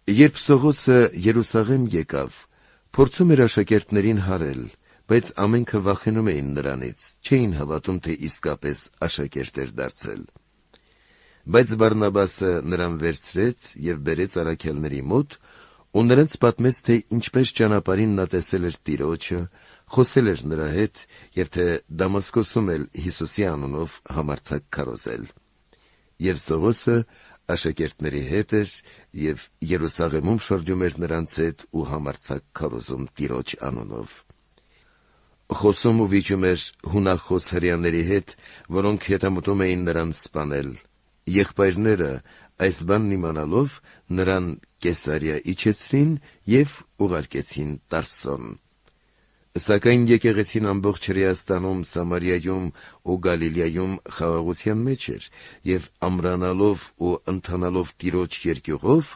Երբ Սողոսը Երուսաղեմ եկավ, փորձում էր աշակերտներին հարել, բայց ամենքը վախենում էին նրանից, չէին հավատում, թե իսկապես աշակերտ էր դարձել։ Բայց Բարնաբասը նրան վերցրեց և բերեց առաքյալների մոտ, ու նրանց պատմեց, թե ինչպես ճանապարհին նա տեսել էր Տիրոջը, խոսել էր նրա հետ, և թե Դամասկոսում էլ Հիսուսի անունով համարձակ քարոզել։ Եվ Սողոսը աշակերտների հետ էր և Երուսաղեմում շրջում էր նրանց հետ ու համարձակ քարոզում Տիրոջ անունով։ Խոսում ու վիճում էր հունախոս հրեաների հետ, որոնք հետամուտում էին նրան սպանել։ Եղբայրները, այս բանն իմանալով, նրան Կեսարիա իջեցրին և ուղարկեցին Տարսոն։ Սակայն եկեղեցին ամբողջ Հրեաստանում, Սամարիայում ու Գալիլեայում խաղաղության մեջ էր, և ամրանալով ու ընթանալով Տիրոջ երկյուղով,